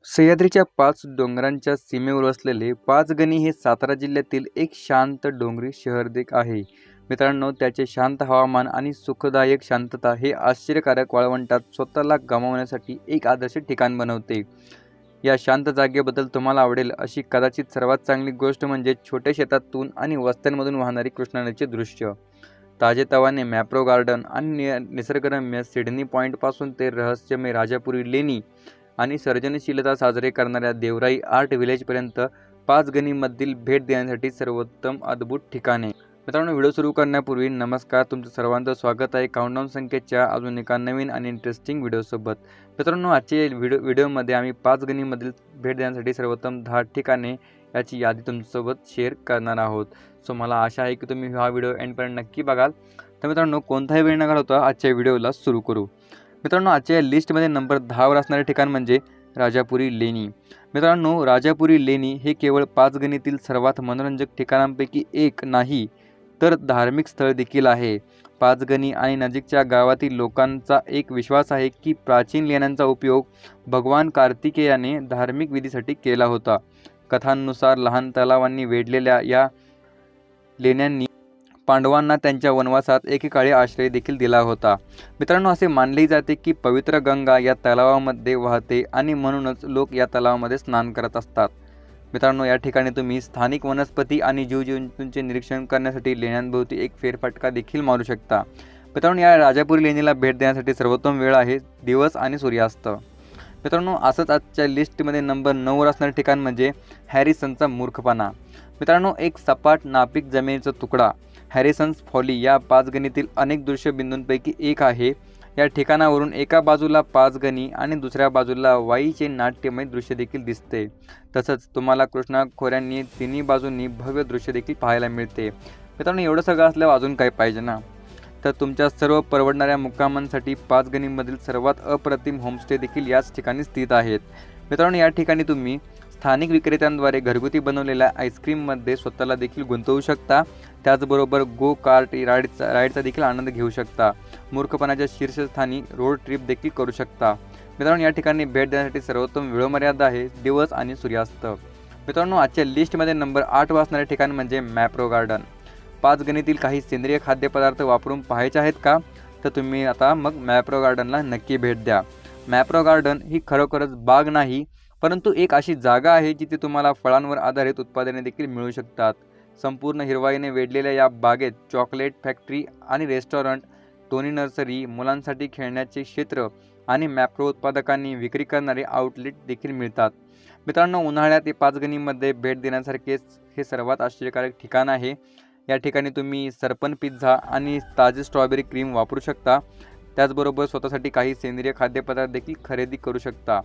सह्याद्रीच्या 5 डोंगरांच्या सीमेवर असलेले पाचगणी हे सातारा जिल्ह्यातील एक शांत डोंगरी शहर आहे. मित्रांनो, त्याचे शांत हवामान आणि सुखदायक शांतता हे आश्चर्यकारक वाळवंटात स्वतःला गमावण्यासाठी एक आदर्श ठिकाण बनवते. या शांत जागेबद्दल तुम्हाला आवडेल अशी कदाचित सर्वात चांगली गोष्ट म्हणजे छोट्या शेतातून आणि वस्त्यांमधून वाहणारी कृष्णा नदीचे दृश्य. ताजेतवाने मॅप्रो गार्डन आणि निसर्गरम्य सिडनी पॉईंटपासून ते रहस्यमय राजापुरी लेणी आणि सर्जनशीलता साजरे करणाऱ्या देवराई आर्ट व्हिलेजपर्यंत पाचगणीमधील भेट देण्यासाठी सर्वोत्तम अद्भुत ठिकाणे. मित्रांनो, व्हिडिओ सुरू करण्यापूर्वी नमस्कार, तुमचं सर्वांचं स्वागत आहे काउंटडाऊन संख्येच्या अजून एका नवीन आणि इंटरेस्टिंग व्हिडिओसोबत. मित्रांनो, आजच्या व्हिडिओमध्ये आम्ही पाचगणीमधील भेट देण्यासाठी सर्वोत्तम 10 ठिकाणे याची यादी तुमच्यासोबत शेअर करणार आहोत. सो मला आशा आहे की तुम्ही हा व्हिडिओ एंडपर्यंत नक्की बघाल. तर मित्रांनो, कोणताही वेळ न घालवता आजच्या व्हिडिओला सुरू करू. मित्रांनो, आजच्या लिस्टमध्ये नंबर 10वर असणारे ठिकाण म्हणजे राजापुरी लेणी. मित्रांनो, राजापुरी लेणी हे केवळ पाचगणीतील सर्वात मनोरंजक ठिकाणांपैकी एक नाही, तर धार्मिक स्थळ देखील आहे. पाचगणी आणि नजीकच्या गावातील लोकांचा एक विश्वास आहे की प्राचीन लेण्यांचा उपयोग भगवान कार्तिकेयाने धार्मिक विधीसाठी केला होता. कथांनुसार लहान तलावांनी वेढलेल्या या लेण्यांनी पांडवांना त्यांच्या वनवासात एकेकाळी आश्रय देखील दिला होता. मित्रांनो, असे मानले जाते की पवित्र गंगा या तलावामध्ये वाहते आणि म्हणूनच लोक या तलावामध्ये स्नान करत असतात. मित्रांनो, या ठिकाणी तुम्ही स्थानिक वनस्पती आणि जीवजंतूंचे निरीक्षण करण्यासाठी लेण्यांभोवती एक फेरफटका देखील मारू शकता. मित्रांनो, या राजापुरी लेणीला भेट देण्यासाठी सर्वोत्तम वेळ आहे दिवस आणि सूर्यास्त. मित्रांनो, असंच आजच्या लिस्टमध्ये नंबर 9वर असणारे ठिकाण म्हणजे हॅरिसनचा मूर्खपणा. मित्रांनो, एक सपाट नापीक जमिनीचा तुकडा हॅरिसन्स फॉली या पाचगणीतील अनेक दृश्यबिंदूंपैकी एक आहे. या ठिकाणावरून एका बाजूला पाचगणी आणि दुसऱ्या बाजूला वाईचे नाट्यमय दृश्य देखील दिसते. तसंच तुम्हाला कृष्णा खोऱ्यांनी तिन्ही बाजूंनी भव्य दृश्य देखील पाहायला मिळते. मित्रांनो, एवढं सगळं असल्यावर अजून काय पाहिजे ना. तर तुमच्या सर्व परवडणाऱ्या मुक्कामांसाठी पाचगणीमधील सर्वात अप्रतिम होमस्टे देखील याच ठिकाणी स्थित आहेत. मित्रांनो, या ठिकाणी तुम्ही स्थानिक विक्रेत्यांद्वारे घरगुती बनवलेल्या आईस्क्रीममध्ये स्वतःला देखील गुंतवू शकता. त्याचबरोबर गो कार्ट राईडचा देखील आनंद घेऊ शकता. मूर्खपणाच्या शीर्षस्थानी रोड ट्रिप देखील करू शकता. मित्रांनो, या ठिकाणी भेट देण्यासाठी सर्वोत्तम वेळमर्यादा आहे दिवस आणि सूर्यास्त. मित्रांनो, आजच्या लिस्टमध्ये नंबर 8वर असणारे ठिकाण म्हणजे मॅप्रो गार्डन. पाचगणीतील काही सेंद्रिय खाद्यपदार्थ वापरून पाहायचे आहेत का? तर तुम्ही आता मग मॅप्रो गार्डनला नक्की भेट द्या. मॅप्रो गार्डन ही खरोखरच बाग नाही, परंतु एक अशी जागा आहे जिथे तुम्हाला फळांवर आधारित उत्पादने देखील मिळू शकतात. संपूर्ण हिरवाईने वेढलेल्या या बागेत चॉकलेट फॅक्टरी आणि रेस्टॉरंट, दोन्ही नर्सरी, मुलांसाठी खेळण्याचे क्षेत्र आणि मॅप्रो उत्पादकांनी विक्री करणारे आउटलेट देखील मिळतात. मित्रांनो, उन्हाळ्यात पाचगणीमध्ये भेट देण्यासारखेच हे सर्वात आश्चर्यकारक ठिकाण आहे. या ठिकाणी तुम्ही सरपण पिझ्झा आणि ताजे स्ट्रॉबेरी क्रीम वापरू शकता. त्याचबरोबर स्वतःसाठी काही सेंद्रिय खाद्यपदार्थ देखील खरेदी करू शकता.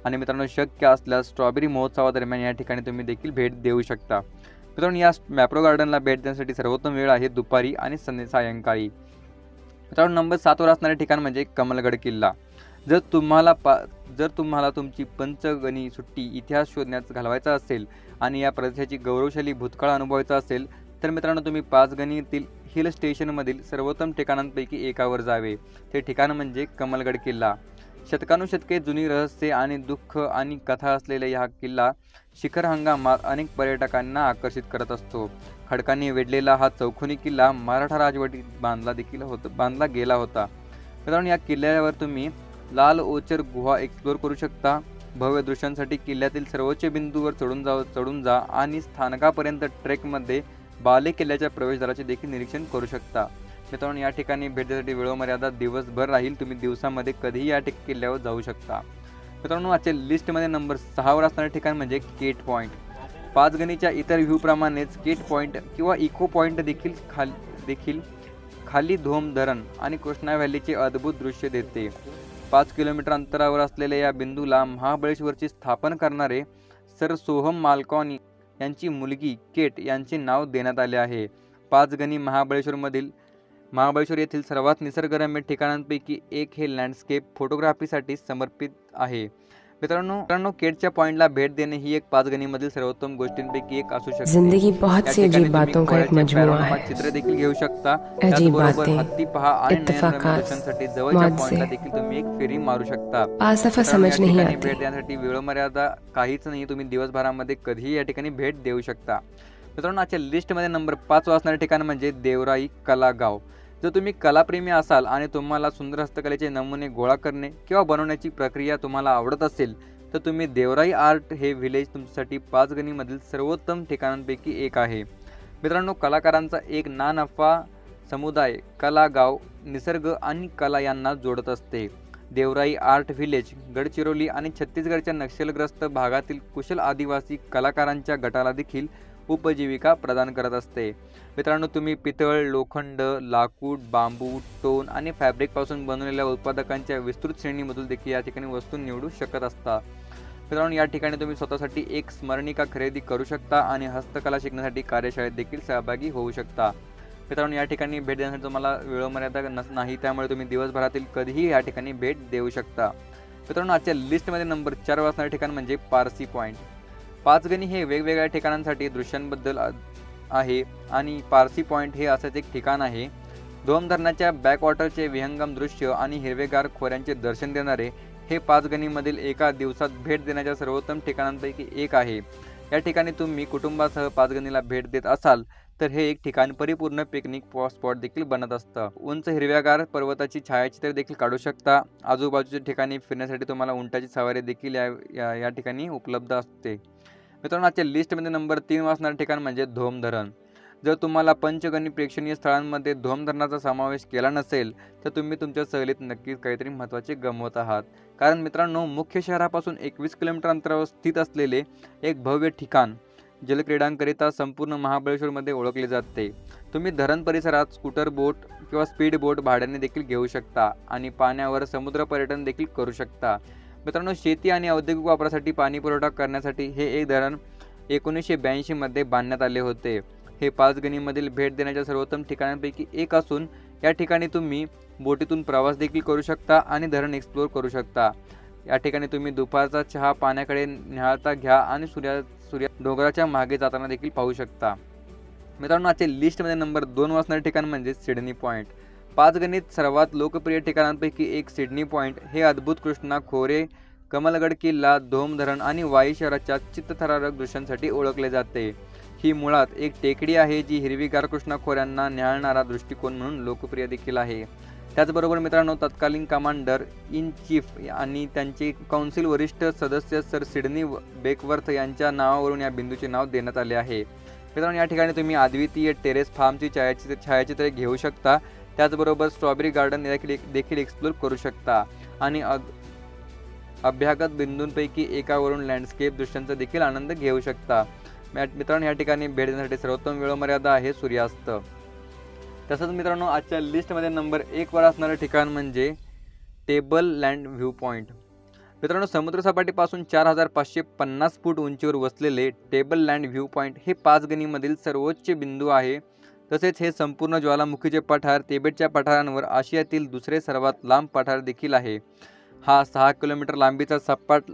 आणि मित्रांनो, शक्य असल्यास स्ट्रॉबेरी महोत्सवादरम्यान या ठिकाणी तुम्ही देखील भेट देऊ शकता. मित्रांनो, या मॅप्रो गार्डनला भेट देण्यासाठी सर्वोत्तम वेळ आहे दुपारी आणि सायंकाळी. मित्रांनो, नंबर 7वर असणारे ठिकाण म्हणजे कमलगड किल्ला. जर तुम्हाला तुमची पंचगणी सुट्टी इतिहास शोधण्यात घालवायचा असेल आणि या प्रदेशाची गौरवशाली भूतकाळ अनुभवायचा असेल तर मित्रांनो, तुम्ही पाचगणीतील हिल स्टेशनमधील सर्वोत्तम ठिकाणांपैकी एकावर जावे. ते ठिकाण म्हणजे कमलगड किल्ला. शतकानुशतके जुनी रहस्ये आणि दुःख आणि कथा असलेला हा किल्ला शिखर हंगामात अनेक पर्यटकांना आकर्षित करत असतो. खडकांनी वेढलेला हा चौकोनी किल्ला मराठा राजवटीत बांधला गेला होता. मित्रांनो, या किल्ल्यावर तुम्ही लाल ओचर गुहा एक्सप्लोर करू शकता. भव्य दृश्यांसाठी किल्ल्यातील सर्वोच्च बिंदूवर चढून जा आणि स्थानकापर्यंत ट्रेकमध्ये बाले किल्ल्याच्या प्रवेशद्वाराचे देखील निरीक्षण करू शकता. मित्रांनो, या ठिकाणी भेट देण्यासाठी वेळमर्यादा दिवसभर राहील. तुम्ही दिवसामध्ये कधीही या किल्ल्यावर जाऊ शकता. मित्रांनो, आजच्या लिस्टमध्ये नंबर 6वर असणारे ठिकाण म्हणजे केट पॉईंट. पाचगणीच्या इतर व्ह्यूप्रमाणेच केट पॉईंट किंवा इको पॉईंट देखील खाली धोम धरण आणि कृष्णा व्हॅलीचे अद्भुत दृश्य देते. 5 किलोमीटर अंतरावर असलेल्या या बिंदूला महाबळेश्वरची स्थापन करणारे सर सोहम मालकानी यांची मुलगी केट यांचे नाव देण्यात आले आहे. पाचगणी महाबळेश्वर येथील सर्वात निसर्गरम्य ठिकाणांपैकी एक हे लँडस्केप फोटोग्राफीसाठी समर्पित आहे. मित्रांनो केटच्या पॉइंटला भेट देणे ही एक 5 गणीमधील सर्वोत्तम गोष्टींपैकी एक असू शकते। जिंदगी बहुत या सी ठिकाणी अजीब तुम्ही बातों का एक खोळ्याचे मजमुआ पॅनोरामा है। चित्र देखील घेऊ शकता। अजीब त्याचबरोबर बातें, हत्ती पहा आणि नयनरम्य इत्तेफाकात, दृश्यांसाठी जवळच्या पॉइंटला मुआवजे, देखील तुम्ही एक फेरी मारू शकता। पास दफा मित्रांनो समझ या नहीं ठिकाणी आती। भेट देण्यासाठी वेळमर्यादा काहीच नाही, तुम्ही दिवसभरामध्ये कधीही या ठिकाणी भेट देऊ शकता। मित्रांनो आजच्या लिस्टमध्ये नंबर 5 असणारे ठिकाण म्हणजे देवराई कला गाव। जर तुम्ही कलाप्रेमी असाल आणि तुम्हाला सुंदर हस्तकलेचे नमुने गोळा करणे किंवा बनवण्याची प्रक्रिया तुम्हाला आवडत असेल तर तुम्ही देवराई आर्ट हे व्हिलेज तुमच्यासाठी 5 गणीमधील सर्वोत्तम ठिकाणांपैकी एक आहे। मित्रांनो कलाकारांचा एक ना नफा समुदाय कला गाव निसर्ग आणि कला यांना जोडत असते। देवराई आर्ट व्हिलेज गडचिरोली आणि छत्तीसगडच्या नक्षलग्रस्त भागातील कुशल आदिवासी कलाकारांच्या गटाला देखील उपजीविका प्रदान करत असते। मित्रांनो तुम्ही पितळ, लोखंड, लाकूड, बांबू, टोन आणि फॅब्रिकपासून बनवलेल्या उत्पादकांच्या विस्तृत श्रेणीमधून देखील या ठिकाणी वस्तू निवडू शकत असता। मित्रांनो या ठिकाणी तुम्ही स्वतःसाठी एक स्मरणिका खरेदी करू शकता आणि हस्तकला शिकण्यासाठी कार्यशाळेत देखील सहभागी होऊ शकता। मित्रांनो या ठिकाणी भेट देण्यासाठी तुम्हाला वेळमर्यादा नाही, त्यामुळे तुम्ही दिवसभरातील कधीही या ठिकाणी भेट देऊ शकता। मित्रांनो आजच्या लिस्टमध्ये नंबर 4 असणारे ठिकाण म्हणजे पारसी पॉईंट। 5 गणी हे वेगवेगळ्या ठिकाणांसाठी दृश्यांबद्दल आहे आणि पारसी पॉईंट हे असंच एक ठिकाण आहे। धोम धरणाच्या बॅकवॉटरचे विहंगम दृश्य आणि हिरवेगार खोऱ्यांचे दर्शन देणारे हे 5 गणीमधील एका दिवसात भेट देण्याच्या सर्वोत्तम ठिकाणांपैकी एक आहे। या ठिकाणी तुम्ही कुटुंबासह 5 गणीला भेट देत असाल तर हे एक ठिकाण परिपूर्ण पिकनिक स्पॉट देखील बनत असतं। उंच हिरव्यागार पर्वताची छायाचित्रे देखील काढू शकता। आजूबाजूच्या ठिकाणी फिरण्यासाठी तुम्हाला उंटाची सवारी देखील या ठिकाणी उपलब्ध असते। मित्रांनो आजच्या लिस्टमध्ये नंबर 3 असणारे ठिकाण म्हणजे धोम धरण। जर तुम्हाला पंचगणी प्रेक्षणीय स्थळांमध्ये धोम धरणाचा समावेश केला नसेल तर तुम्ही तुमच्या सहलीत नक्कीच काहीतरी महत्त्वाचे गमवत आहात। कारण मित्रांनो मुख्य शहरापासून 21 किलोमीटर अंतरावर स्थित असलेले एक भव्य ठिकाण जलक्रीडांकरिता संपूर्ण महाबळेश्वरमध्ये ओळखले जाते। तुम्ही धरण परिसरात स्कूटर बोट किंवा स्पीड बोट भाड्याने देखील घेऊ शकता आणि पाण्यावर समुद्र पर्यटन देखील करू शकता। मित्रांनो शेती आणि औद्योगिक वापरासाठी पाणी पुरवठा करण्यासाठी हे एक धरण 1982 मध्ये बांधण्यात आले होते। हे 5 गणीमधील भेट देण्याच्या सर्वोत्तम ठिकाणांपैकी एक असून या ठिकाणी तुम्ही बोटीतून प्रवास देखील करू शकता आणि धरण एक्सप्लोर करू शकता। या ठिकाणी तुम्ही दुपारचा चहा पाण्याकडे निहाळता घ्या आणि सूर्य डोंगराच्या मागे जाताना देखील पाहू शकता। मित्रांनो आजच्या लिस्टमध्ये नंबर 2 असणारे ठिकाण म्हणजे सिडनी पॉईंट। 5 गणित सर्वात लोकप्रिय ठिकाणांपैकी एक सिडनी पॉईंट हे अद्भुत कृष्णा खोरे, कमलगड किल्ला, धोम धरण आणि वाई शहराच्या चित्तथरारक दृश्यांसाठी ओळखले जाते। ही मुळात एक टेकडी आहे जी हिरवीगार कृष्णा खोऱ्यांना न्याहाळणारा दृष्टिकोन म्हणून लोकप्रिय देखील आहे। त्याचबरोबर मित्रांनो तत्कालीन कमांडर इन चीफ आणि त्यांचे काउन्सिल वरिष्ठ सदस्य सर सिडनी बेकवर्थ यांच्या नावावरून या बिंदूचे नाव देण्यात आले आहे। मित्रांनो या ठिकाणी तुम्ही अद्वितीय टेरेस फार्मची छायाचित्रे घेऊ शकता। त्याचबरोबर स्ट्रॉबेरी गार्डन देखील एक्सप्लोर करू शकता आणि अभ्यागत बिंदूंपैकी एकावरून लँडस्केप दृश्यांचा देखील आनंद घेऊ शकता। मित्रांनो या ठिकाणी भेट देण्यासाठी सर्वोत्तम वेळमर्यादा आहे सूर्यास्त। तसंच मित्रांनो आजच्या लिस्टमध्ये नंबर 1 वर असणारे ठिकाण म्हणजे टेबल लँड व्ह्यू पॉईंट। मित्रांनो समुद्रसपाटीपासून 4550 फूट उंचीवर वसलेले टेबल लँड व्ह्यू पॉईंट हे 5 गणीमधील सर्वोच्च बिंदू आहे। तसेच हे संपूर्ण ज्वालामुखीचे पठार तिबेटच्या पठारांवर आशियातील दुसरे सर्वात लांब पठार देखील आहे। हा 6 किलोमीटर लांबीचा सपाट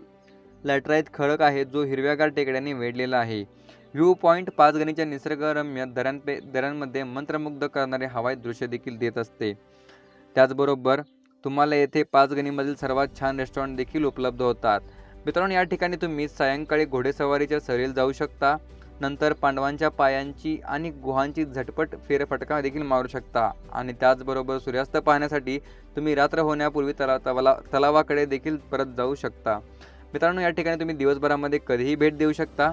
लॅटराईट खडक आहे जो हिरव्यागार टेकड्यांनी वेढलेला आहे। व्ह्यू पॉईंट 5 गणीच्या निसर्गरम्य दऱ्यांमध्ये मंत्रमुग्ध करणारे हवाई दृश्य देखील देत असते। त्याचबरोबर तुम्हाला येथे 5 गणीमधील सर्वात छान रेस्टॉरंट देखील उपलब्ध होतात। मित्रांनो या ठिकाणी तुम्ही सायंकाळी घोडेसवारीच्या सहलीला जाऊ शकता। नंतर पांडवांच्या पायांची आणि गुहांची झटपट फेरफटका देखील मारू शकता आणि त्याचबरोबर सूर्यास्त पाहण्यासाठी तुम्ही रात्र होण्यापूर्वी तलावाकडे देखील परत जाऊ शकता। मित्रांनो या ठिकाणी तुम्ही दिवसभरामध्ये कधीही भेट देऊ शकता।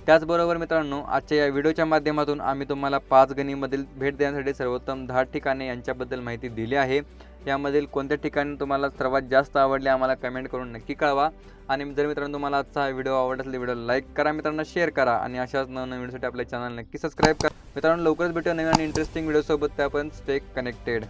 त्याचबरोबर मित्रांनो आजच्या या व्हिडिओच्या माध्यमातून आम्ही तुम्हाला 5 गणीमधील भेट देण्यासाठी सर्वोत्तम 10 ठिकाणे यांच्याबद्दल माहिती दिली आहे। यामधील कोणत्या ठिकाणी तुम्हाला सर्वात जास्त आवडले आम्हाला कमेंट करून नक्की कळवा आणि जर मित्रांनो तुम्हाला आजचा हा व्हिडिओ आवडला असेल व्हिडिओ लाईक करा, मित्रांना शेअर करा आणि अशाच नवनवीन व्हिडिओसाठी आपल्या चॅनल नक्की सबस्क्राईब करा। मित्रांनो लवकरच भेटूया नवीन आणि इंटरेस्टिंग व्हिडिओसोबत, त्यापर्यंत स्टे कनेक्टेड।